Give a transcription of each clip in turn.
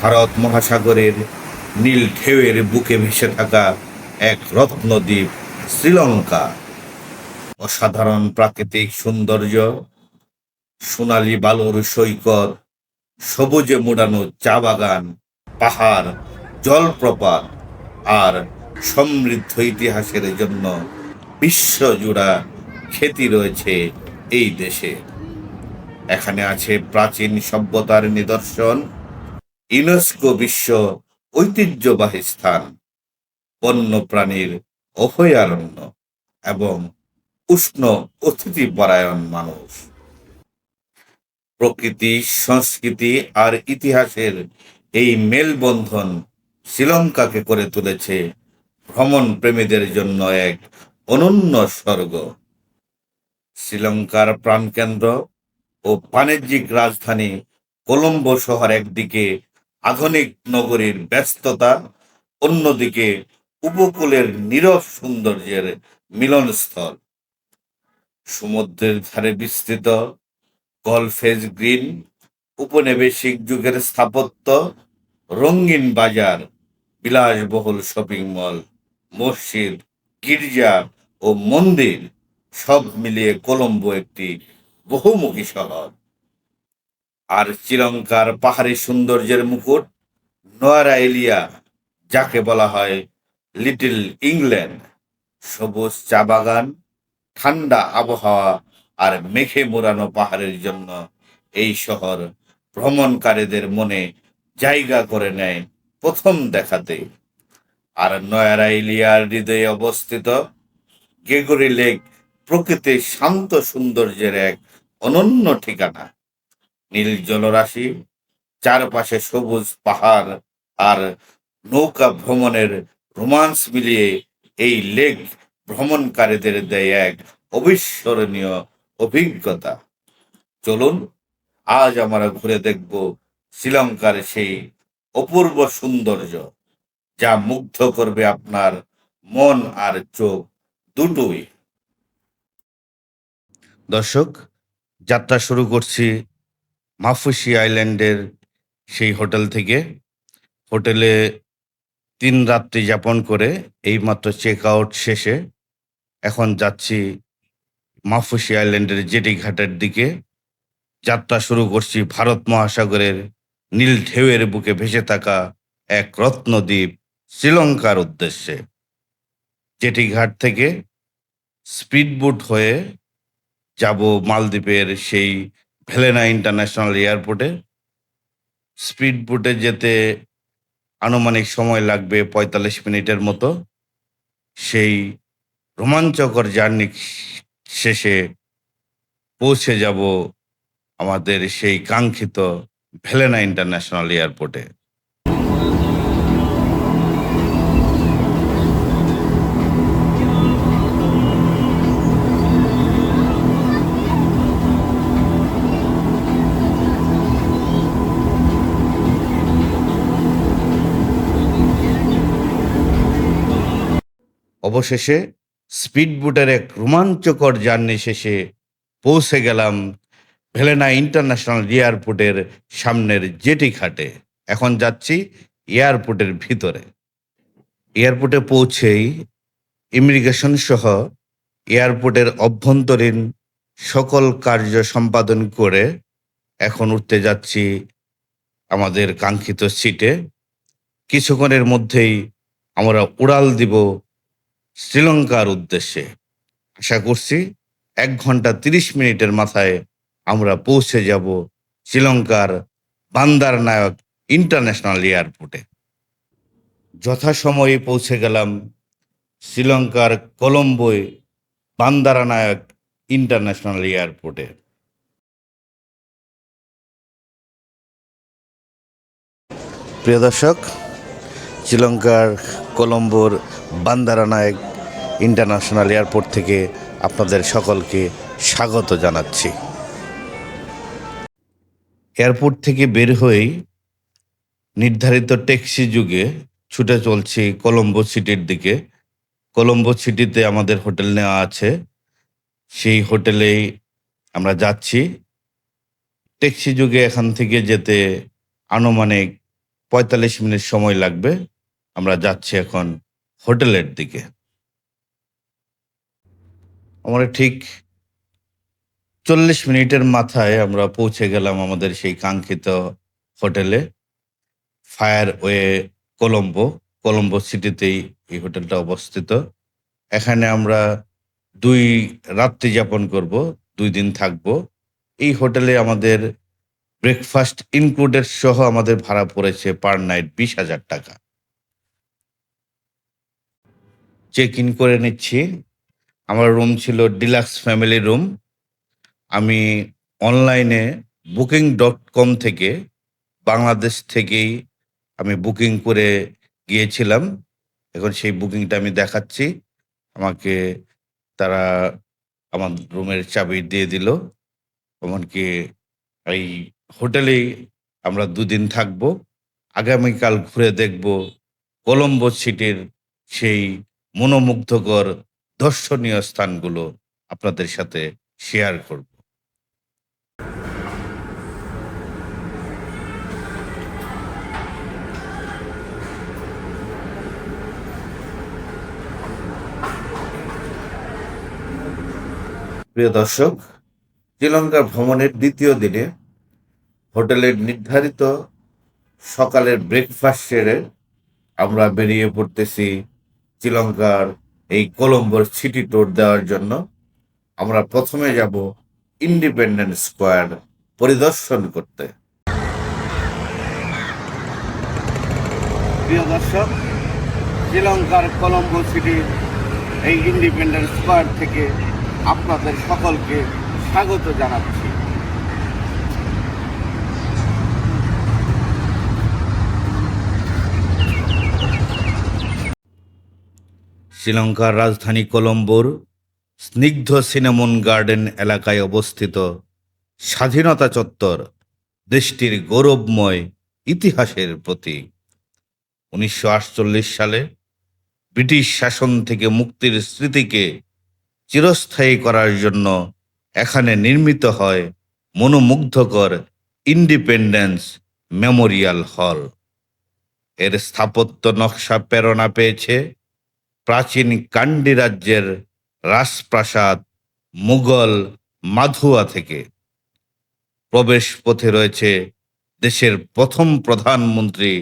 ভারত মহাসাগরের নীল ঢেউয়ের বুকে ভেসে থাকা এক রত্নদ্বীপ শ্রীলঙ্কা। অসাধারণ প্রাকৃতিক সৌন্দর্য, সোনালী বালুর সৈকত, সবুজে মোড়ানো চা বাগান, পাহাড়, জলপ্রপাত আর সমৃদ্ধ ইতিহাসের জন্য বিশ্বজোড়া খ্যাতি রয়েছে এই দেশে। এখানে আছে প্রাচীন সভ্যতার নিদর্শন, ইউনেস্কো বিশ্ব ঐতিহ্যবাহী স্থান, বন্যপ্রাণীর অভয়ারণ্য এবং উষ্ণ অতিথিপরায়ণ মানুষ। প্রকৃতি, সংস্কৃতি আর ইতিহাসের এই মেলবন্ধন শ্রীলঙ্কাকে করে তুলেছে ভ্রমণ প্রেমীদের জন্য এক অনন্য স্বর্গ। শ্রীলঙ্কার প্রাণকেন্দ্র ও বাণিজ্যিক রাজধানী কলম্বো শহর একদিকে আধুনিক নগরীর ব্যস্ততা, অন্যদিকে উপকূলের নীরব সৌন্দর্যের মিলনস্থল। সমুদ্রের ধারে বিস্তৃত গলফেজ গ্রিন, উপনিবেশিক যুগের স্থাপত্য, রঙিন বাজার, বিলাসবহুল শপিং মল, মসজিদ, গির্জা ও মন্দির, সব মিলিয়ে কলম্বো একটি বহুমুখী শহর। আর শ্রীলঙ্কার পাহাড়ি সৌন্দর্যের মুকুট নোয়ারা এলিয়া, যাকে বলা হয় লিটল ইংল্যান্ড। সবুজ চা বাগান, ঠান্ডা আবহাওয়া আর মেঘে মোড়ানো পাহাড়ের জন্য এই শহর ভ্রমণকারীদের মনে জায়গা করে নেয় প্রথম দেখাতে। আর নয়ারা ইলিয়ার হৃদয়ে অবস্থিত গেগরি লেক প্রকৃতির শান্ত সৌন্দর্যের এক অনন্য ঠিকানা। নীল জলরাশি, চারপাশে সবুজ পাহাড় আর নৌকা ভ্রমণের রোমান্স মিলিয়ে এই লেক ভ্রমণকারীদের দেয় এক অবিস্মরণীয় অভিজ্ঞতা। চলুন আজ আমরা ঘুরে দেখব শ্রীলঙ্কার সেই অপূর্ব সৌন্দর্য, যা মুগ্ধ করবে আপনার মন আর চোখ দুটোই। দর্শক, যাত্রা শুরু করছি মাফুসি আইল্যান্ডের সেই হোটেল থেকে। হোটেলে 3 রাত্রি যাপন করে এইমাত্র চেক আউট শেষে এখন যাচ্ছি মাফুসি আইল্যান্ডের জেটি ঘাটের দিকে। যাত্রা শুরু করছি ভারত মহাসাগরের নীল ঢেউয়ের বুকে ভেসে থাকা এক রত্নদ্বীপ শ্রীলঙ্কার উদ্দেশ্যে। জেটি ঘাট থেকে স্পিডবোট হয়ে যাব মালদ্বীপের সেই ভেলেনা ইন্টারন্যাশনাল এয়ারপোর্টে। স্পিডবোটে যেতে আনুমানিক সময় লাগবে 45 মিনিটের মতো। সেই রোমাঞ্চকর জার্নি শেষে পৌঁছে যাব আমাদের সেই কাঙ্ক্ষিত ভেলেনা ইন্টারন্যাশনাল এয়ারপোর্টে। অবশেষে স্পিডবোটের এক রোমাঞ্চকর জার্নি শেষে পৌঁছে গেলাম ভেলেনা ইন্টারন্যাশনাল এয়ারপোর্টের সামনের জেটি ঘাটে। এখন যাচ্ছি এয়ারপোর্টের ভিতরে। এয়ারপোর্টে পৌঁছেই ইমিগ্রেশন সহ এয়ারপোর্টের অভ্যন্তরীণ সকল কার্য সম্পাদন করে এখন উঠতে যাচ্ছি আমাদের কাঙ্ক্ষিত সিটে। কিছুক্ষণের মধ্যেই আমরা উড়াল দিব শ্রীলঙ্কার উদ্দেশ্যে। আশা করছি 1 ঘন্টা 30 মিনিটের মাথায় আমরা পৌঁছে যাব শ্রীলঙ্কার বান্দারনায়ক ইন্টারন্যাশনাল এয়ারপোর্টে। যথাসময়ে পৌঁছে গেলাম শ্রীলঙ্কার কলম্বোয় বান্দারানায়ক ইন্টারন্যাশনাল এয়ারপোর্টে। প্রিয় দর্শক, শ্রীলঙ্কার কলম্বোর বান্দারানায়ক ইন্টারন্যাশনাল এয়ারপোর্ট থেকে আপনাদের সকলকে স্বাগত জানাচ্ছি। এয়ারপোর্ট থেকে বের হয়েই নির্ধারিত ট্যাক্সি যুগে ছুটে চলছি কলম্বো সিটির দিকে। কলম্বো সিটিতে আমাদের হোটেল নেওয়া আছে, সেই হোটেলেই আমরা যাচ্ছি। ট্যাক্সি যুগে এখান থেকে যেতে আনুমানিক 45 মিনিট সময় লাগবে। আমরা যাচ্ছি এখন হোটেলের দিকে। আমরা ঠিক 40 মিনিটের মাথায় আমরা পৌঁছে গেলাম আমাদের সেই কাঙ্ক্ষিত হোটেলে, ফায়ার ওয়ে কলম্বো। কলম্বো সিটিতেই এই হোটেলটা অবস্থিত। এখানে আমরা 2 রাত্রি যাপন করব, 2 দিন থাকবো। এই হোটেলে আমাদের ব্রেকফাস্ট ইনক্লুডেড সহ আমাদের ভাড়া পড়েছে পার নাইট 20,000 টাকা। চেক ইন করে নিচ্ছি। আমার রুম ছিল ডিলাক্স ফ্যামিলি রুম। আমি অনলাইনে booking.com থেকে বাংলাদেশ থেকেই আমি বুকিং করে গিয়েছিলাম। এখন সেই বুকিংটা আমি দেখাচ্ছি। আমাকে তারা আমার রুমের চাবি দিয়ে দিল। এমনকি এই হোটেলেই আমরা 2 দিন থাকবো। আগামীকাল ঘুরে দেখব কলম্বো সিটির সেই মনোমুগ্ধকর দর্শনীয় স্থানগুলো আপনাদের সাথে শেয়ার করব। প্রিয় দর্শক, শ্রীলঙ্কা ভ্রমণের দ্বিতীয় দিনে হোটেলের নির্ধারিত সকালের ব্রেকফাস্ট সেরে আমরা বেরিয়ে পড়তেছি শ্রীলঙ্কার এই কলম্বোর সিটি ট্যুর দেওয়ার জন্য। আমরা প্রথমে যাব ইন্ডিপেন্ডেন্স স্কোয়ার পরিদর্শন করতে। প্রিয় দর্শক, শ্রীলঙ্কার কলম্বো সিটির এই ইন্ডিপেন্ডেন্স স্কোয়ার থেকে আপনাদের সকলকে স্বাগত জানাচ্ছি। শ্রীলঙ্কার রাজধানী কলম্বোর স্নিগ্ধ সিনেমন গার্ডেন এলাকায় অবস্থিত স্বাধীনতা চত্বর দেশটির গৌরবময় ইতিহাসের প্রতীক। 1948 সালে ব্রিটিশ শাসন থেকে মুক্তির স্মৃতিকে চিরস্থায়ী করার জন্য এখানে নির্মিত হয় মনোমুগ্ধকর ইন্ডিপেন্ডেন্স মেমোরিয়াল হল। এর স্থাপত্য নকশা প্রেরণা পেয়েছে প্রাচীন কান্ডি রাজ্যের রাজপ্রাসাদ মুঘল মাধুয়া থেকে। প্রবেশ পথে রয়েছে দেশের প্রথম প্রধানমন্ত্রী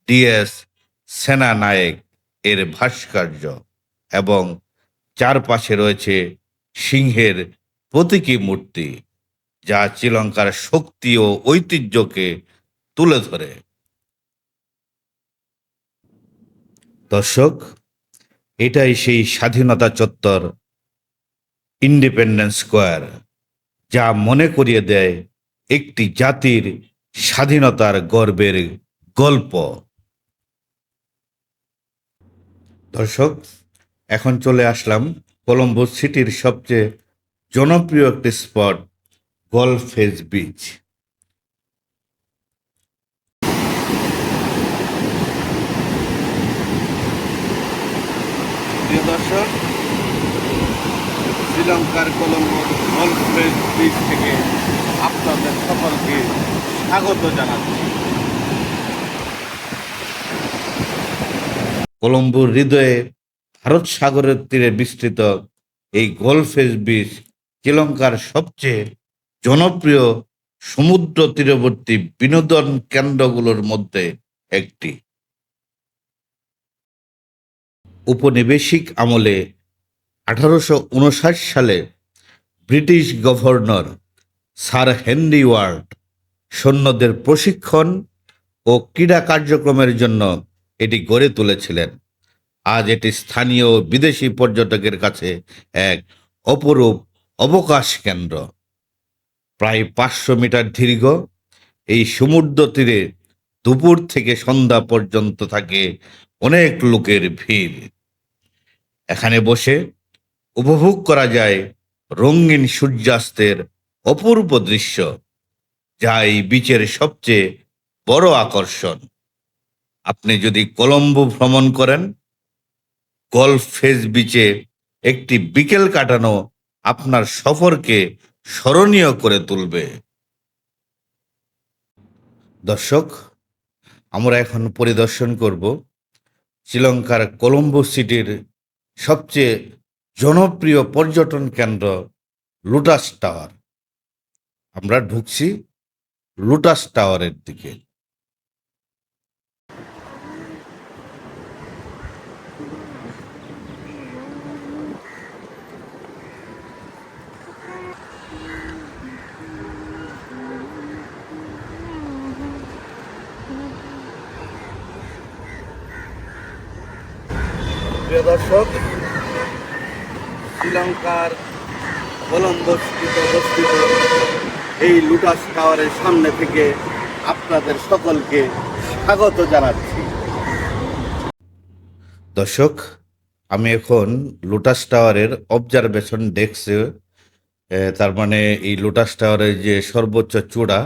DS সেনানায়েক এর ভাস্কর্য এবং চারপাশে রয়েছে সিংহের প্রতীকী মূর্তি, যা শ্রীলঙ্কার শক্তি ও ঐতিহ্যকে তুলে ধরে। দর্শক, এটাই সেই স্বাধীনতা চত্বর ইন্ডিপেন্ডেন্স স্কোয়ার, যা মনে করিয়ে দেয় একটি জাতির স্বাধীনতার গর্বের গল্প। দর্শক, এখন চলে আসলাম কলম্বো সিটির সবচেয়ে জনপ্রিয় একটি স্পট, গলফেজ বিচ। প্রিয় দর্শক, শ্রীলঙ্কার কলম্বো গলফেজ বিচ থেকে আপনাদের সকলকে স্বাগত জানাচ্ছি। কলম্বোর হৃদয়ে ভারত সাগরের তীরে বিস্তৃত এই গলফেজ বিচ শ্রীলঙ্কার সবচেয়ে জনপ্রিয় সমুদ্র তীরবর্তী বিনোদন কেন্দ্রগুলোর মধ্যে একটি। উপনিবেশিক আমলে 1859 সালে British governor sir Henry Ward সৈন্যদের প্রশিক্ষণ ও ক্রীড়া কার্যক্রমের জন্য এটি গড়ে তুলেছিলেন। আজ এটি স্থানীয় বিদেশি পর্যটকের কাছে এক অপরূপ অবকাশ কেন্দ্র। প্রায় 500 মিটার দীর্ঘ এই সমুদ্র তীরে দুপুর থেকে সন্ধ্যা পর্যন্ত থাকে অনেক লোকের ভিড়। এখানে বসে উপভোগ করা যায় রঙিন সূর্যাস্তের অপূর্ব দৃশ্য, যা এই বিচের সবচেয়ে বড় আকর্ষণ। আপনি যদি কলম্বো ভ্রমণ করেন, গলফেজ বিচে একটি বিকেল কাটানো আপনার সফরকে স্মরণীয় করে তুলবে। দর্শক, আমরা এখন পরিদর্শন করব শ্রীলঙ্কার কলম্বো সিটির সবচেয়ে জনপ্রিয় পর্যটন কেন্দ্র লোটাস টাওয়ার। আমরা ঢুকছি লোটাস টাওয়ারের দিকে। প্রিয় দর্শক, শ্রীলঙ্কার কলম্বো সিটিতে অবস্থিত এই লোটাস টাওয়ারের সামনে থেকে আপনাদের সকলকে স্বাগত জানাচ্ছি। দর্শক, আমি এখন লোটাস টাওয়ারের অবজারভেশন ডেস্কে, তার মানে এই লোটাস টাওয়ারের যে সর্বোচ্চ চূড়া,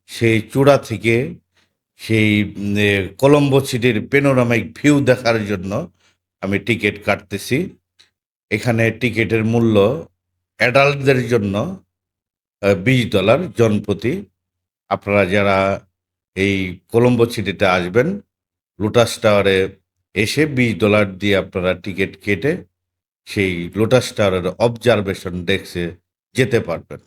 সেই চূড়া থেকে সেই কলম্বো সিটির পেনোরামিক ভিউ দেখার জন্য আমি টিকিট কাটতেছি। এখানে টিকিটের মূল্য অ্যাডাল্টদের জন্য $20 জনপ্রতি। আপনারা যারা এই কলম্বো সিটিতে আসবেন, লোটাস টাওয়ারে এসে $20 দিয়ে আপনারা টিকিট কেটে সেই লোটাস টাওয়ারের অবজারভেশন ডেস্কে যেতে পারবেন।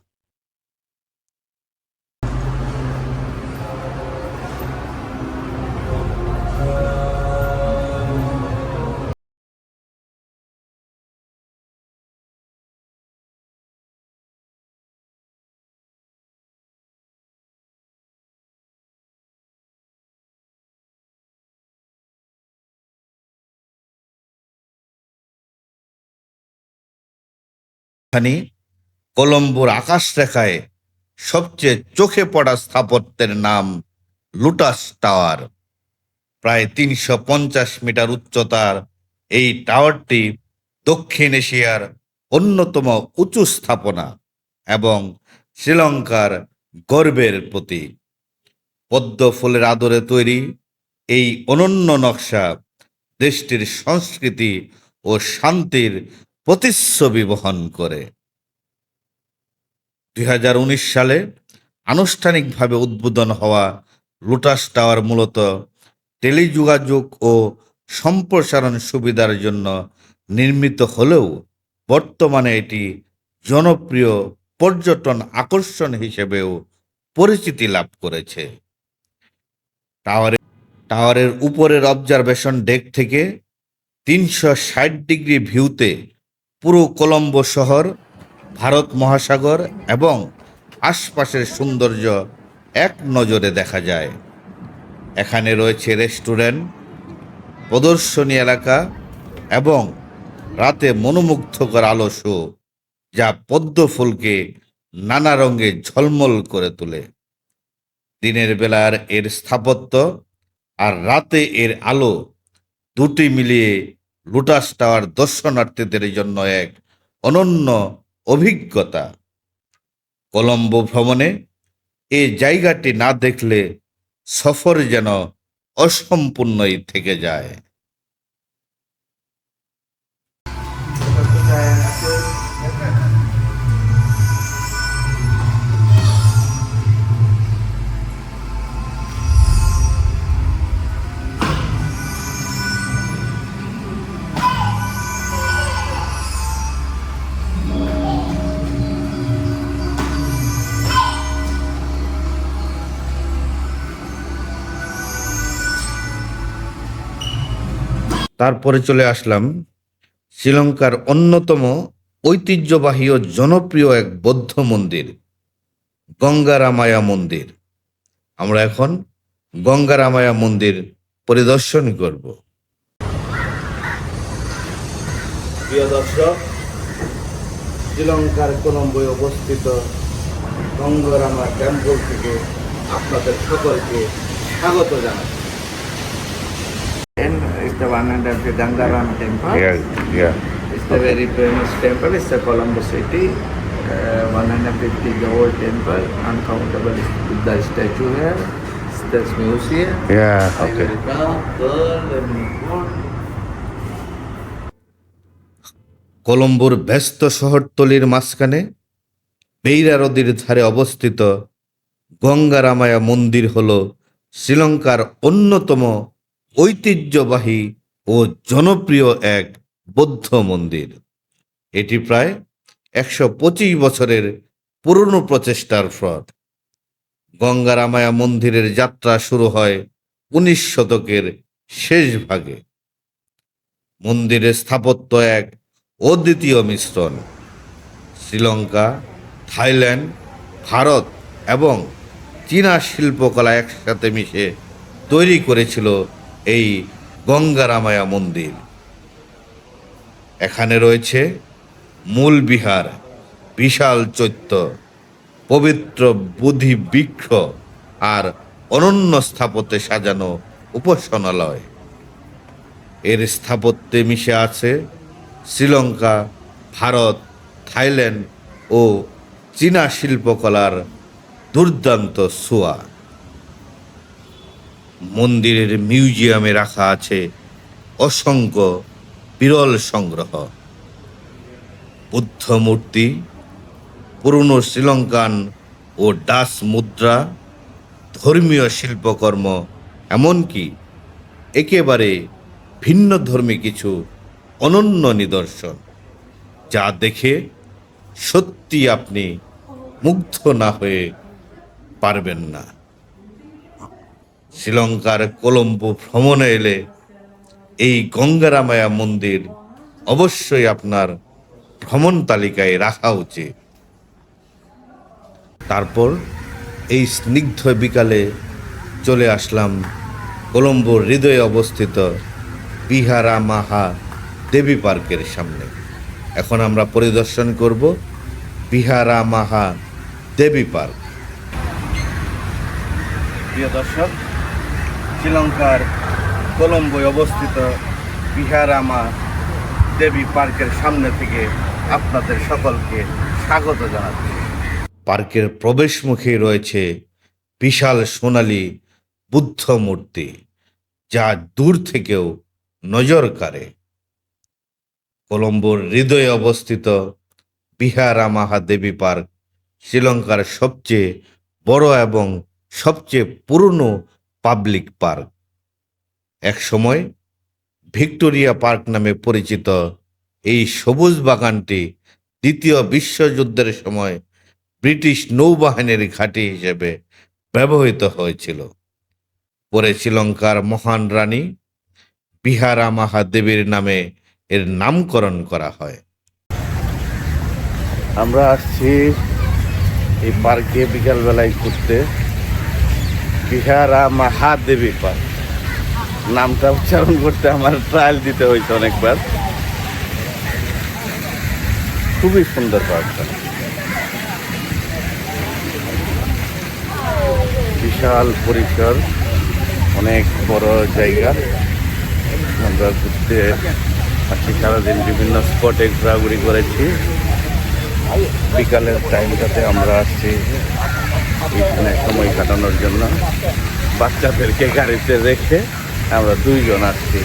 এখানে কলম্বোর আকাশ রেখায় সবচেয়ে চোখে পড়া স্থাপত্যের নাম লোটাস টাওয়ার। প্রায় 350 মিটার উচ্চতার এই টাওয়ারটি দক্ষিণ এশিয়ার অন্যতম উঁচু স্থাপনা এবং শ্রীলঙ্কার গর্বের প্রতীক। পদ্ম ফুলের আদরে তৈরি এই অনন্য নকশা দেশটির সংস্কৃতি ও শান্তির প্রতিচ্ছবি বহন করে। 2019 সালে আনুষ্ঠানিকভাবে উদ্বোধন হওয়া লোটাস টাওয়ার মূলত টেলিযোগাযোগ ও সম্প্রসারণ সুবিধার জন্য নির্মিত হলেও বর্তমানে এটি জনপ্রিয় পর্যটন আকর্ষণ হিসেবেও পরিচিতি লাভ করেছে। টাওয়ারের উপরের অবজারভেশন ডেক থেকে 360 ডিগ্রি ভিউতে পুরো কলম্বো শহর, ভারত মহাসাগর এবং আশপাশের সৌন্দর্য এক নজরে দেখা যায়। এখানে রয়েছে রেস্টুরেন্ট, প্রদর্শনী এলাকা এবং রাতে মনোমুগ্ধকর আলো শো, যা পদ্ম ফুলকে নানা রঙে ঝলমল করে তোলে। দিনের বেলার এর স্থাপত্য আর রাতে এর আলো দুটি মিলিয়ে লোটাস টাওয়ার দর্শনার্থীদের জন্য এক অনন্য অভিজ্ঞতা। কলম্বো ভ্রমণে এই জায়গাটি না দেখলে সফর যেন অসম্পূর্ণই থেকে যায়। তারপরে চলে আসলাম শ্রীলঙ্কার অন্যতম ঐতিহ্যবাহী ও জনপ্রিয় এক বৌদ্ধ মন্দির, গঙ্গারামায়া মন্দির। আমরা এখন গঙ্গারামায়া মন্দির পরিদর্শন করব। প্রিয় দর্শক, শ্রীলঙ্কার কলম্বোয় অবস্থিত গঙ্গারামা টেম্পল থেকে আপনাদের সকলকে স্বাগত জানাই। And it's the one and the Gangaram temple. Yeah. It's the very famous temple. It's the Colombo city. 150 the old temple. Uncountable Buddha statue here. It's this museum. Yeah, okay. Girl and food. কলম্বোর ব্যস্ত শহরতলির মাঝখানে Beira নদীর ধারে অবস্থিত গঙ্গারামায়া মন্দির হল শ্রীলঙ্কার অন্যতম ঐতিহ্যবাহী ও জনপ্রিয় এক বৌদ্ধ মন্দির। এটি প্রায় 125 বছরের পুরনো প্রচেষ্টার ফল। গঙ্গারামায়া মন্দিরের যাত্রা শুরু হয় 19 শতকের শেষ ভাগে। মন্দিরের স্থাপত্য এক অদ্বিতীয় মিশ্রণ। শ্রীলঙ্কা, থাইল্যান্ড, ভারত এবং চীনা শিল্পকলা একসাথে মিশে তৈরি করেছিল এই গঙ্গারামায়া মন্দির। এখানে রয়েছে মূল বিহার, বিশাল চৈত্য, পবিত্র বোধি বৃক্ষ আর অনন্য স্থাপত্যে সাজানো উপাসনালয়। এর স্থাপত্যে মিশে আছে শ্রীলঙ্কা, ভারত, থাইল্যান্ড ও চীনা শিল্পকলার দুর্দান্ত ছোঁয়া। মন্দিরের মিউজিয়ামে রাখা আছে অসংখ্য বিরল সংগ্রহ, বুদ্ধ মূর্তি, পুরনো শ্রীলঙ্কান ও ডাচ মুদ্রা, ধর্মীয় শিল্পকর্ম, এমনকি একেবারে ভিন্ন ধর্মী কিছু অনন্য নিদর্শন, যা দেখে সত্যি আপনি মুগ্ধ না হয়ে পারবেন না। শ্রীলঙ্কার কলম্বো ভ্রমণে এলে এই গঙ্গারামায়া মন্দির অবশ্যই আপনার ভ্রমণ তালিকায় রাখা উচিত। তারপর এই স্নিগ্ধ বিকালে চলে আসলাম কলম্বোর হৃদয়ে অবস্থিত বিহারা মাহা দেবী পার্কের সামনে। এখন আমরা পরিদর্শন করব বিহারা মাহা দেবী পার্ক। প্রিয় দর্শক, শ্রীলঙ্কার কলম্বোয় অবস্থিত বিহারামা দেবী পার্কের সামনে থেকে আপনাদের সকলকে স্বাগত জানাচ্ছি। পার্কের প্রবেশ মুখে রয়েছে বিশাল সোনালী বুদ্ধ মূর্তি, যা দূর থেকেও নজর কাড়ে। কলম্বোর হৃদয়ে অবস্থিত বিহারামাহা দেবী পার্ক শ্রীলঙ্কার সবচেয়ে বড় এবং সবচেয়ে পুরনো পাবলিক পার্ক। একসময় ভিক্টোরিয়া পার্ক নামে পরিচিত এই সবুজ বাগানটি দ্বিতীয় বিশ্বযুদ্ধের সময় ব্রিটিশ নৌবাহিনীর ঘাঁটি হিসেবে ব্যবহৃত হয়েছিল। পরে শ্রীলঙ্কার মহান রানী বিহারামাহা দেবীর নামে এর নামকরণ করা হয়। আমরা আসছি এই পার্কে বিকালবেলায় ঘুরতে। বিহারামাহা দেবী পার্ক নামটা উচ্চারণ করতে আমার ট্রায়াল দিতে হয়েছে অনেকবার। খুবই সুন্দর পার্কটা, বিশাল পরিসর, অনেক বড় জায়গা। আমরা ঘুরতে আসছি, সারাদিন বিভিন্ন স্পটে ঘোরাঘুরি করেছি। বিকালের টাইমটাতে আমরা আসছি এখানে সময় কাটানোর জন্য। বাচ্চাদেরকে গাড়িতে রেখে আমরা 2 জন আসছি।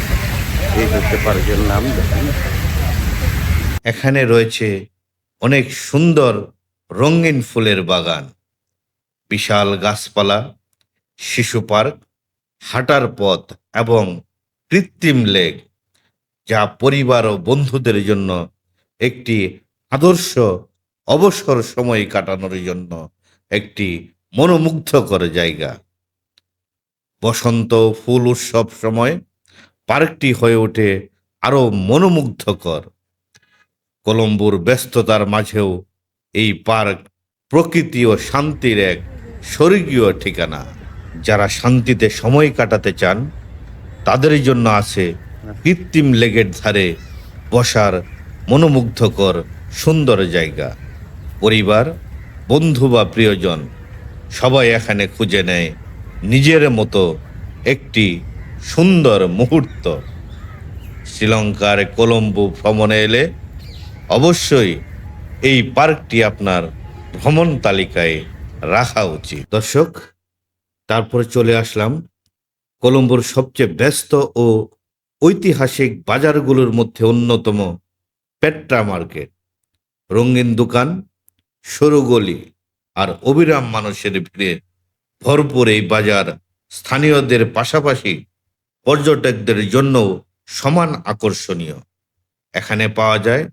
এই হচ্ছে পার্কের নাম। দেখেন, এখানে রয়েছে অনেক সুন্দর রঙিন ফুলের বাগান, বিশাল গাছপালা, শিশু পার্ক, হাঁটার পথ এবং কৃত্রিম লেক, যা পরিবার ও বন্ধুদের জন্য একটি আদর্শ অবসর সময় কাটানোর জন্য একটি মনোমুগ্ধকর জায়গা। বসন্ত ফুল উৎসব সময় পার্কটি হয়ে ওঠে আরো মনোমুগ্ধকর। কলম্বোর ব্যস্ততার মাঝেও এই পার্ক প্রকৃতি ও শান্তির এক স্বর্গীয় ঠিকানা। যারা শান্তিতে সময় কাটাতে চান তাদের জন্য আছে কৃত্রিম লেকের ধারে বসার মনোমুগ্ধকর সুন্দর জায়গা। পরিবার, বন্ধু বা প্রিয়জন সবাই এখানে খুঁজে নেয় নিজের মতো একটি সুন্দর মুহূর্ত। শ্রীলঙ্কার কলম্বো ভ্রমণে এলে অবশ্যই এই পার্কটি আপনার ভ্রমণ তালিকায় রাখা উচিত। দর্শক, তারপরে চলে আসলাম কলম্বোর সবচেয়ে ব্যস্ত ও ঐতিহাসিক বাজারগুলোর মধ্যে অন্যতম পেট্রা মার্কেট। রঙিন দোকান, সরু গলি আর অবিরাম মানুষের ভিড়ে ভরপুর এই বাজার স্থানীয়দের পাশাপাশি পর্যটকদের জন্য সমান আকর্ষণীয়। এখানে পাওয়া যায়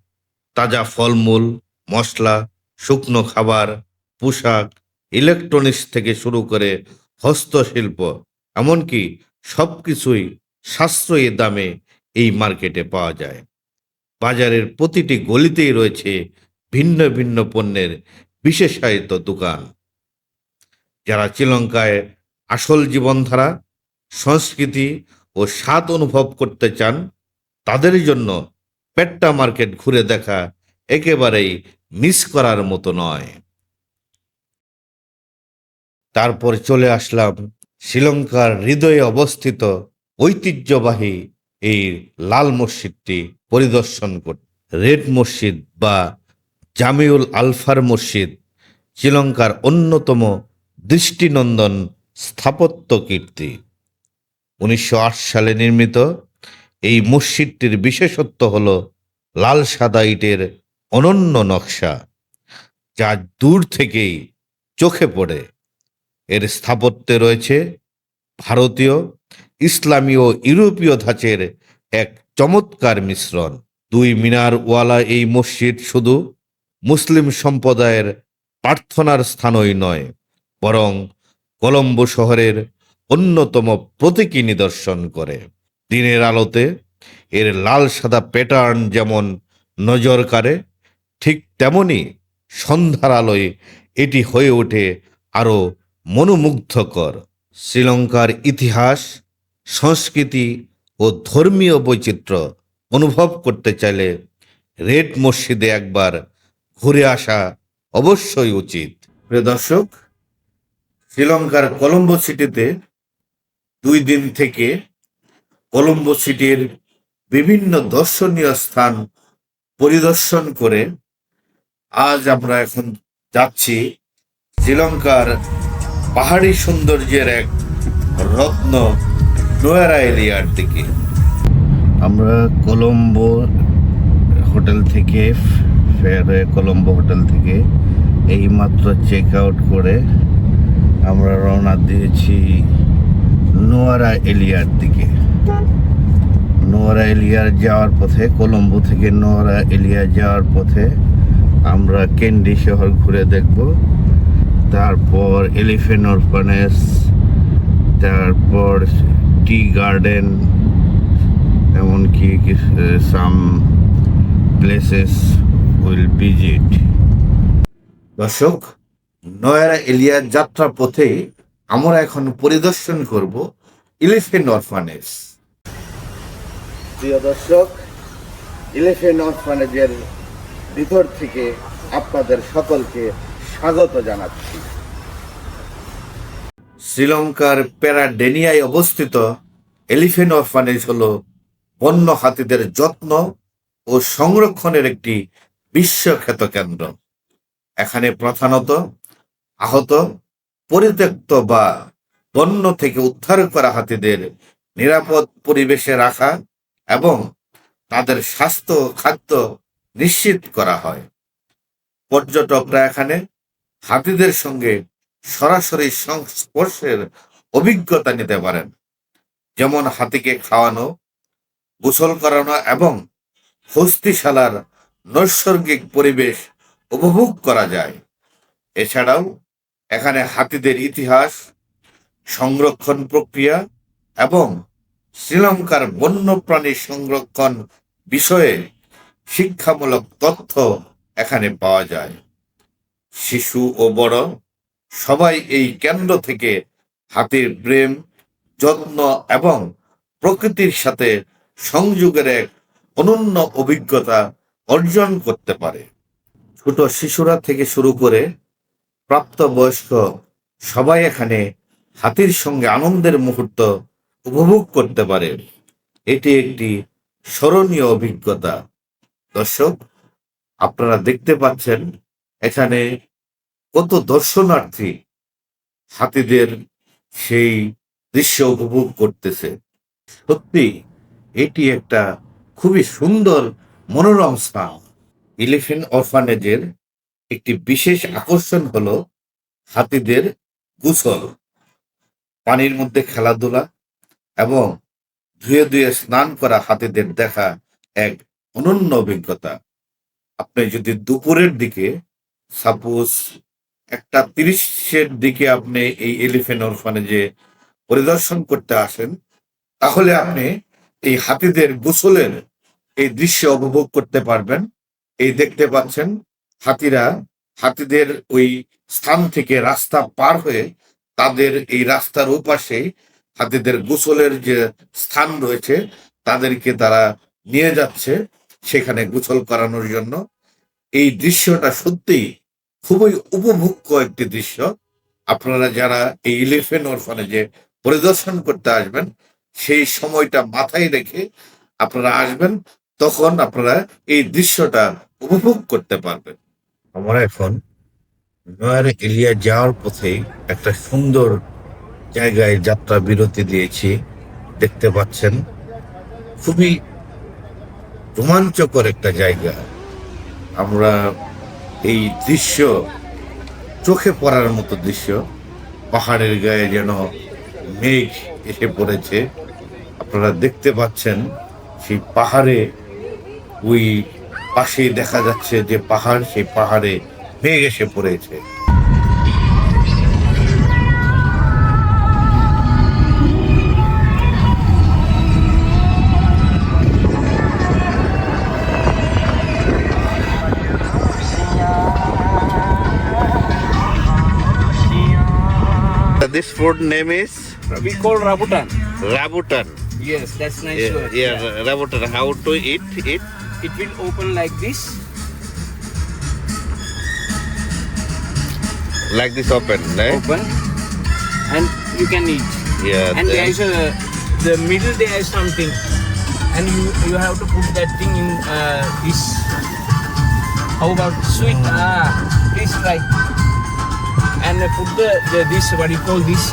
তাজা ফলমূল, মশলা, শুকনো খাবার, পোশাক, ইলেকট্রনিক্স থেকে শুরু করে হস্তশিল্প, এমনকি সবকিছুই সাশ্রয়ী দামে এই মার্কেটে পাওয়া যায়। বাজারের প্রতিটি গলিতেই রয়েছে ভিন্ন ভিন্ন পণ্যের বিশেষায়িত দোকান। যারা শ্রীলঙ্কায় আসল জীবনধারা, সংস্কৃতি ও স্বাদ অনুভব করতে চান, তাদের জন্য পেট্টা মার্কেট ঘুরে দেখা একেবারেই মিস করার মতো নয়। তারপর চলে আসলাম শ্রীলঙ্কার হৃদয়ে অবস্থিত ঐতিহ্যবাহী এই লাল মসজিদটি পরিদর্শন করতে। রেড মসজিদ বা জামিউল আলফার মসজিদ শ্রীলঙ্কার অন্যতম দৃষ্টিনন্দন স্থাপত্য কীর্তি। 1908 সালে নির্মিত এই মসজিদটির বিশেষত্ব হল লাল সাদা ইটের অনন্য নকশা, যা দূর থেকেই চোখে পড়ে। এর স্থাপত্যে রয়েছে ভারতীয়, ইসলামী ও ইউরোপীয় ধাঁচের এক চমৎকার মিশ্রণ। 2 মিনার ওয়ালা এই মসজিদ শুধু মুসলিম সম্প্রদায়ের প্রার্থনার স্থানই নয়, বরং কলম্বো শহরের অন্যতম প্রতীকী নিদর্শন করে। দিনের আলোতে এর লাল সাদা প্যাটার্ন যেমন নজর কাড়ে, ঠিক তেমনি সন্ধ্যার আলোয় এটি হয়ে ওঠে আরও মনোমুগ্ধকর। শ্রীলঙ্কার ইতিহাস, সংস্কৃতি ও ধর্মীয় বৈচিত্র্য অনুভব করতে চাইলে রেড মসজিদে একবার ঘুরে আসা অবশ্যই উচিত। প্রিয় দর্শক, শ্রীলঙ্কার কলম্বো সিটিতে 2 দিন থেকে কলম্বো সিটির বিভিন্ন দর্শনীয় স্থান পরিদর্শন করে আজ আমরা এখন যাচ্ছি শ্রীলঙ্কার পাহাড়ি সৌন্দর্যের এক রত্ন নোয়ারা এরিয়ার দিকে। আমরা কলম্বো হোটেল থেকে কলম্বো হোটেল থেকে এইমাত্র চেক আউট করে আমরা রওনা দিয়েছি নোয়ারা এলিয়ার দিকে। নোয়ারা এলিয়ার যাওয়ার পথে, কলম্বো থেকে নোয়ারা এলিয়া যাওয়ার পথে আমরা ক্যান্ডি শহর ঘুরে দেখব, তারপর এলিফ্যান্ট অরফানেজ, তারপর টি গার্ডেন, এমনকি সাম প্লেসেস উইল ভিজিট। দর্শক, নয়ারা এলিয়ার যাত্রা পথে আমরা এখন পরিদর্শন করব এলিফ্যান্ট অরফানেজ। প্রিয় দর্শক, এলিফ্যান্ট অরফানেজের ভিতর থেকে আপনাদের সকলকে স্বাগত জানাচ্ছি। শ্রীলঙ্কার প্যারাডেনিয়ায় অবস্থিত এলিফ্যান্ট অরফানেজ হল বন্য হাতিদের যত্ন ও সংরক্ষণের একটি বিশ্বখ্যাত কেন্দ্র। এখানে প্রধানত আহত, পরিত্যক্ত বা বন্য থেকে উদ্ধার করা হাতিদের নিরাপদ পরিবেশে রাখা এবং তাদের স্বাস্থ্য ও খাদ্য নিশ্চিত করা হয়। পর্যটকরা এখানে হাতিদের সঙ্গে সরাসরি সংস্পর্শের অভিজ্ঞতা নিতে পারেন, যেমন হাতিকে খাওয়ানো, গোসল করানো এবং হস্তিশালার নৈসর্গিক পরিবেশ উপভোগ করা যায়। এছাড়াও এখানে হাতিদের ইতিহাস, সংরক্ষণ প্রক্রিয়া এবং শ্রীলঙ্কার বন্যপ্রাণী সংরক্ষণ বিষয়ে শিক্ষামূলক তথ্য এখানে পাওয়া যায়। শিশু ও বড় সবাই এই কেন্দ্র থেকে হাতির প্রেম, যত্ন এবং প্রকৃতির সাথে সংযোগের এক অনন্য অভিজ্ঞতা অর্জন করতে পারে। ছোট শিশুরা থেকে শুরু করে প্রাপ্তবয়স্ক সবাই এখানে হাতির সঙ্গে আনন্দের মুহূর্ত উপভোগ করতে পারে। এটি একটি স্মরণীয় অভিজ্ঞতা। দর্শক, আপনারা দেখতে পাচ্ছেন এখানে কত দর্শনার্থী হাতিদের সেই দৃশ্য উপভোগ করতেছে। সত্যি এটি একটা খুবই সুন্দর মনোরম স্থান। এলিফ্যান্ট অরফানেজের একটি বিশেষ আকর্ষণ হলো হাতিদের গোসল। পানির মধ্যে খেলাধুলা এবং ধুয়ে ধুয়ে স্নান করা হাতিদের দেখা এক অনন্য অভিজ্ঞতা। আপনি যদি দুপুরের দিকে সাপোজ 1:30-এর দিকে আপনি এই এলিফ্যান্ট অরফানেজে পরিদর্শন করতে আসেন, তাহলে আপনি এই হাতিদের গোসলের এই দৃশ্য উপভোগ করতে পারবেন। এই দেখতে পাচ্ছেন হাতিরা হাতিদের ওই স্থান থেকে রাস্তা পার হয়ে তাদের এই রাস্তার ওপাশে হাতিদের গোসলের যে স্থান রয়েছে তাদেরকে তারা নিয়ে যাচ্ছে সেখানে গোসল করানোর জন্য। এই দৃশ্যটা সত্যিই খুবই উপভোগ্য একটি দৃশ্য। আপনারা যারা এই এলিফ্যান্ট অরফানেজে পরিদর্শন করতে আসবেন সেই সময়টা মাথায় রেখে আপনারা আসবেন, তখন আপনারা এই দৃশ্যটা উপভোগ করতে পারবেন। আমরা এখন নয়ার এলিয়া যাওয়ার পথে একটা সুন্দর জায়গায় যাত্রা বিরতি দিয়েছি। দেখতে পাচ্ছেন খুবই রোমাঞ্চকর একটা জায়গা। আমরা এই দৃশ্য চোখে পড়ার মতো দৃশ্য। পাহাড়ের গায়ে যেন মেঘ এসে পড়েছে। আপনারা দেখতে পাচ্ছেন সেই পাহাড়ে ওই পাশে দেখা যাচ্ছে যে পাহাড়, সেই পাহাড়ে মেঘ এসে পড়েছে। This food name is We call Rabutan. Rabutan. Yes, that's nice word. Rabutan. How to eat it? It will open like this. Like this open, right? Open. And you can eat. Yeah. And there is the middle there is something. And you have to put that thing in this. How about sweet? Please try. And put the this, what you call this?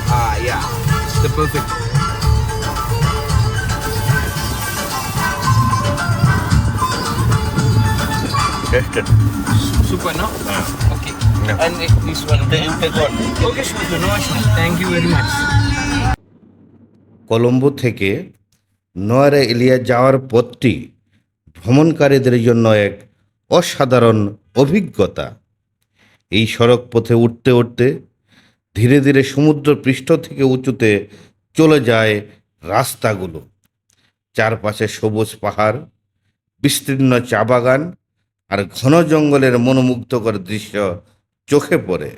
Yeah, it's the perfect. Tasted. Super, no? Okay. Yeah. And this one. You take one. Okay, super. No issue. Thank you very much. Colombo থেকে নয়ারে এলিয়া যাওয়ার পথটি ভ্রমণকারীদের জন্য এক অসাধারণ অভিজ্ঞতা। এই সড়ক পথে উঠতে উঠতে ধীরে ধীরে সমুদ্র পৃষ্ঠ থেকে উঁচুতে চলে যায় রাস্তাগুলো। চারপাশে সবুজ পাহাড়, বিস্তীর্ণ চা বাগান আর ঘন জঙ্গলের মনোমুগ্ধকর দৃশ্য চোখে পড়ে।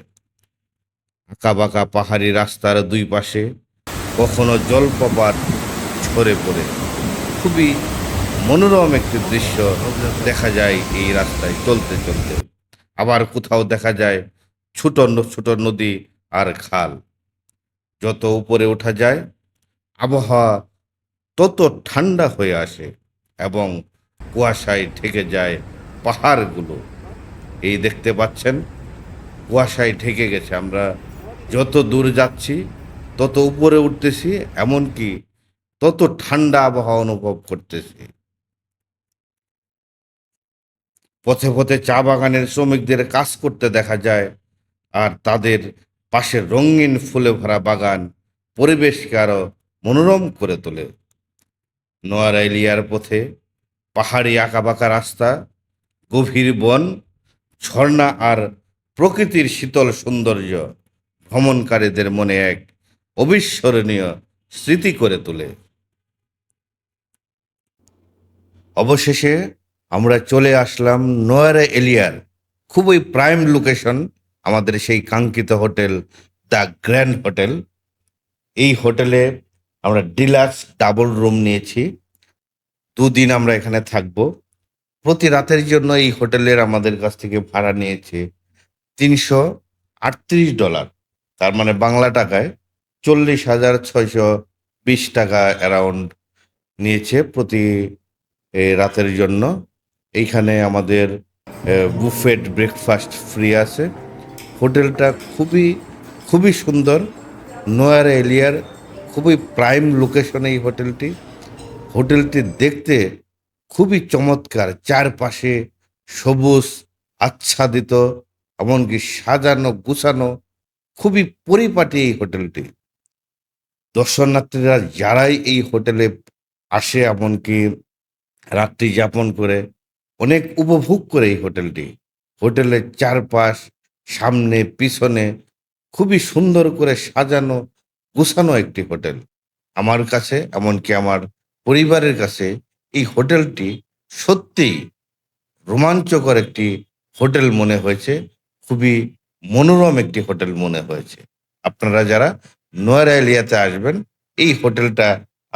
আঁকাবাঁকা পাহাড়ি রাস্তার দুই পাশে কখনো জলপ্রপাত ঝরে পড়ে। খুবই মনোরম একটি দৃশ্য দেখা যায় এই রাস্তায় চলতে চলতে। আবার কোথাও দেখা যায় ছোট ছোট নদী আর খাল। যত উপরে ওঠা যায় আবহাওয়া তত ঠান্ডা হয়ে আসে এবং কুয়াশায় ঢেকে যায় পাহাড়গুলো। এই দেখতে পাচ্ছেন কুয়াশায় ঢেকে গেছে। আমরা যত দূর যাচ্ছি তত উপরে উঠতেছি, এমনকি তত ঠান্ডা আবহাওয়া অনুভব করতেছি। পথে পথে চা বাগানের শ্রমিকদের কাজ করতে দেখা যায়, আর তাদের পাশে রঙিন ফুলে ভরা বাগান পরিবেশকে আরো মনোরম করে তোলে। নোয়ারা এলিয়ার পথে পাহাড়ি আঁকাবাঁকা রাস্তা, গভীর বন, ঝর্ণা আর প্রকৃতির শীতল সৌন্দর্য ভ্রমণকারীদের মনে এক অবিস্মরণীয় স্মৃতি করে তোলে। অবশেষে আমরা চলে আসলাম নোয়ারা এলিয়ার খুবই প্রাইম লোকেশন, আমাদের সেই কাঙ্ক্ষিত হোটেল দ্য গ্র্যান্ড হোটেল। এই হোটেলে আমরা ডিলাক্স ডাবল রুম নিয়েছি। 2 দিন আমরা এখানে থাকব। প্রতি রাতের জন্য এই হোটেলের আমাদের কাছ থেকে ভাড়া নিয়েছে $338, তার মানে বাংলা টাকায় 40,620 টাকা অ্যারাউন্ড নিয়েছে প্রতি রাতের জন্য। এইখানে আমাদের বুফেট ব্রেকফাস্ট ফ্রি আছে। হোটেলটা খুবই সুন্দর। নোয়ারা এলিয়ার খুবই প্রাইম লোকেশনে এই হোটেলটি দেখতে খুবই চমৎকার। চারপাশে সবুজ আচ্ছাদিত, এমনকি সাজানো গুছানো, খুবই পরিপাটি এই হোটেলটি। দর্শনার্থীরা যারাই এই হোটেলে আসে, এমনকি রাত্রি যাপন করে, অনেক উপভোগ করে এই হোটেলটি। হোটেলের চারপাশ, সামনে, পিছনে খুবই সুন্দর করে সাজানো, গুছানো একটি হোটেল। আমার কাছে, এমনকি আমার পরিবারের কাছে এই হোটেলটি সত্যিই রোমাঞ্চকর একটি হোটেল মনে হয়েছে। খুবই মনোরম একটি হোটেল মনে হয়েছে। আপনারা যারা নয়রা এলিয়াতে আসবেন, এই হোটেলটা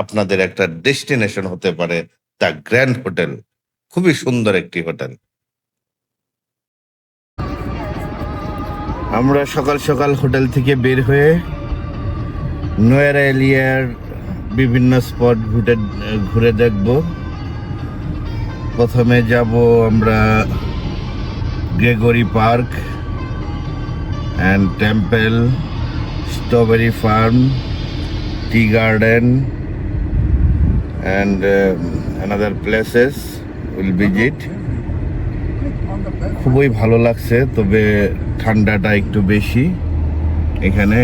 আপনাদের একটা ডেস্টিনেশন হতে পারে। দ্য গ্র্যান্ড হোটেল খুবই সুন্দর একটি হোটেল। আমরা সকাল সকাল হোটেল থেকে বের হয়ে নয়রা এলিয়ার বিভিন্ন স্পট ঘুরে দেখব। প্রথমে যাব আমরা Gregory park and temple, strawberry farm, tea garden and another places will visit. খুবই ভালো লাগছে, তবে ঠান্ডাটা একটু বেশি এখানে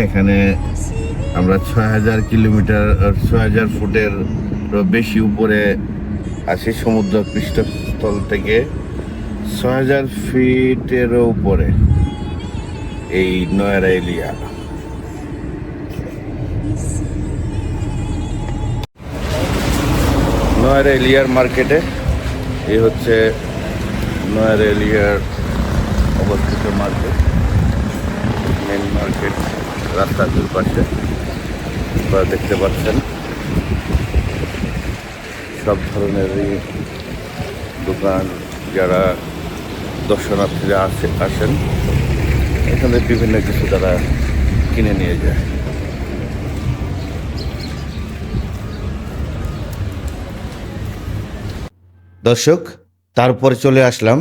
আমরা ৬,০০০ ফুটের বেশি উপরে আছি সমুদ্র পৃষ্ঠস্থল থেকে। ৬,০০০ ফিটেরও উপরে এই নয়রা এলিয়া। নয়রা এলিয়ার মার্কেটে, এই হচ্ছে নয়রা এলিয়ার অবস্থিত মার্কেট, মেন মার্কেট, রাস্তার দুই পাশে আপনারা দেখতে পাচ্ছেন সব ধরনেরই দোকান। যারা দর্শনার্থীরা আসেন এখানে বিভিন্ন কিছু তারা কিনে নিয়ে যায়। দর্শক, তারপর চলে আসলাম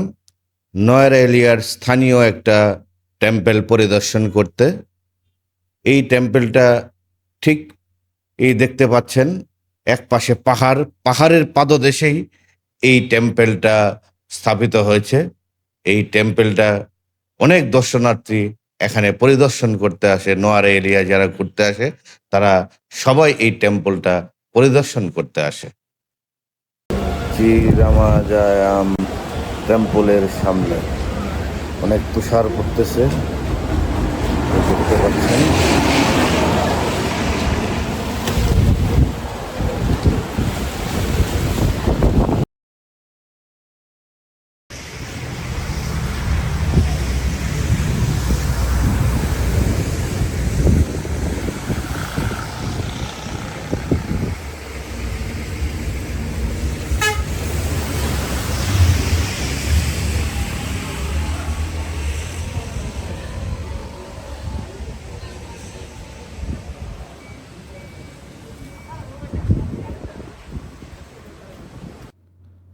নয়রা এলিয়ার স্থানীয় একটা টেম্পল পরিদর্শন করতে। এই টেম্পলটা ঠিক এই দেখতে পাচ্ছেন, এক পাশে পাহাড়, পাহাড়ের পাদদেশেই এই টেম্পলটা স্থাপিত হয়েছে। এই টেম্পলটা অনেক দর্শনার্থী এখানে পরিদর্শন করতে আসে। নয়রা এলিয়া যারা ঘুরতে আসে তারা সবাই এই টেম্পলটা পরিদর্শন করতে আসে। শ্রীরামাজায়াম টেম্পলের সামনে অনেক তুষার পড়তেছে, দেখতে পাচ্ছেন।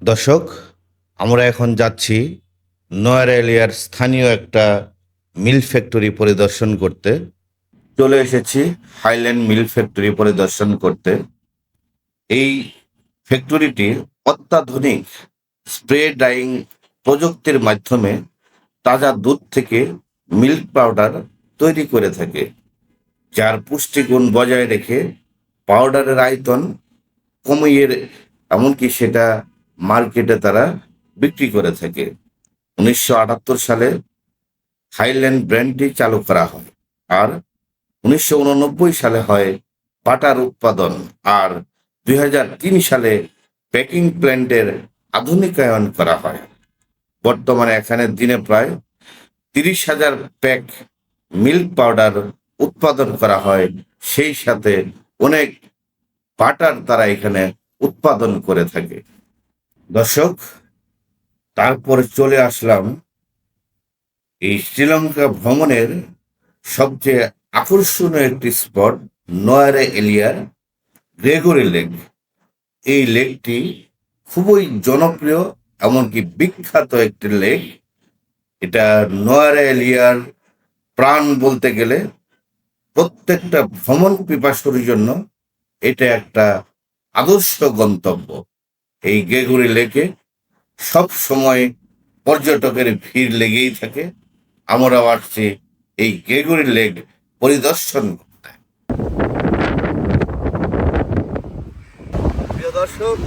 দর্শক, আমরা এখন যাচ্ছি নয়রা এলিয়ার স্থানীয় একটা মিল ফ্যাক্টরি পরিদর্শন করতে। চলে এসেছি হাইল্যান্ড মিল ফ্যাক্টরি পরিদর্শন করতে। এই ফ্যাক্টরিটি অত্যাধুনিক স্প্রে ড্রাইং প্রযুক্তির মাধ্যমে তাজা দুধ থেকে মিল্ক পাউডার তৈরি করে থাকে, যার পুষ্টিগুণ বজায় রেখে পাউডারের আয়তন কমিয়ে এমনকি সেটা মার্কেটে তারা বিক্রি করে থাকে। ১৯৭৮ সালে হাইল্যান্ড ব্র্যান্ডটি চালু করা হয়, আর ১৯৮৯ সালে হয় বাটার উৎপাদন, আর ২০০৩ সালে প্যাকিং প্ল্যান্টের আধুনিকায়ন করা হয়। বর্তমানে এখানে দিনে প্রায় ৩০,০০০ প্যাক মিল্ক পাউডার উৎপাদন করা হয়। সেই সাথে অনেক বাটার তারা এখানে উৎপাদন করে থাকে। দর্শক, তারপরে চলে আসলাম এই শ্রীলঙ্কা ভ্রমণের সবচেয়ে আকর্ষণীয় একটি স্পট, নয়রা এলিয়ার গ্রেগরি লেক। এই লেকটি খুবই জনপ্রিয়, এমনকি বিখ্যাত একটি লেক। এটা নয়রা এলিয়ার প্রাণ বলতে গেলে প্রত্যেকটা ভ্রমণ পিপাসুর জন্য এটা একটা আদর্শ গন্তব্য। এই গ্রেগরি লেকে সব সময় পর্যটকের ভিড় লেগেই থাকে। আমরাও আসছি এই গ্রেগরি লেক পরিদর্শন করতে। প্রিয় দর্শক,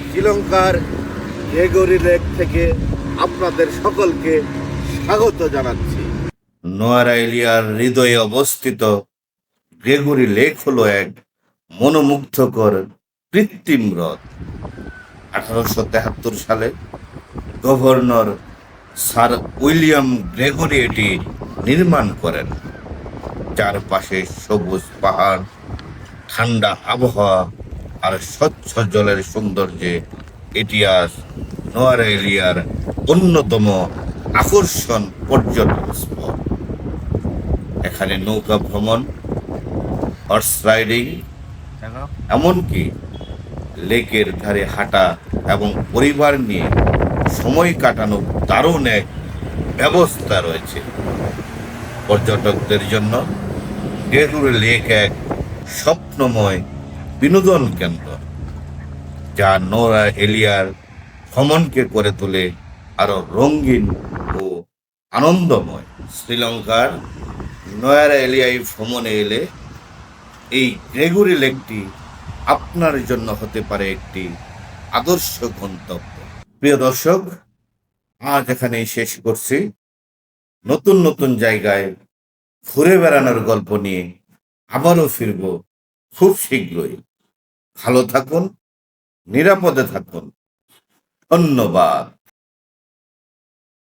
শ্রীলঙ্কার গ্রেগরি লেক থেকে আপনাদের সকলকে স্বাগত জানাচ্ছি। নোয়ারা এলিয়ার হৃদয়ে অবস্থিত গ্রেগরি লেক হলো এক মনোমুগ্ধকর কৃত্রিম হ্রদ। 1873 সালে গভর্নর স্যার উইলিয়াম গ্রেগরি এটি নির্মাণ করেন। চারপাশে সবুজ পাহাড়, ঠান্ডা আবহাওয়া আর স্বচ্ছ জলের সৌন্দর্যে এটি আজ নোয়ারা এলিয়ার অন্যতম আকর্ষণ পর্যটন স্পট। এখানে নৌকা ভ্রমণ, হর্স রাইডিং, এমনকি লেকের ধারে হাঁটা এবং পরিবার নিয়ে সময় কাটানোর দারুণ এক ব্যবস্থা রয়েছে। পর্যটকদের জন্য গ্রেগরি লেক এক স্বপ্নময় বিনোদন কেন্দ্র, যা নোয়ারা এলিয়ার ভ্রমণকে করে তোলে আরো রঙিন ও আনন্দময়। শ্রীলঙ্কার নোয়ারা এলিয়ায় ভ্রমণে এলে এই গ্রেগরি লেকটি আপনার জন্য হতে পারে একটি আদর্শ গন্তব্য। প্রিয় দর্শক, আজ এখানেই শেষ করছি। নতুন নতুন জায়গায় ঘুরে বেড়ানোর গল্প নিয়ে আবারও ফিরব খুব শীঘ্রই। ভালো থাকুন, নিরাপদে থাকুন। ধন্যবাদ।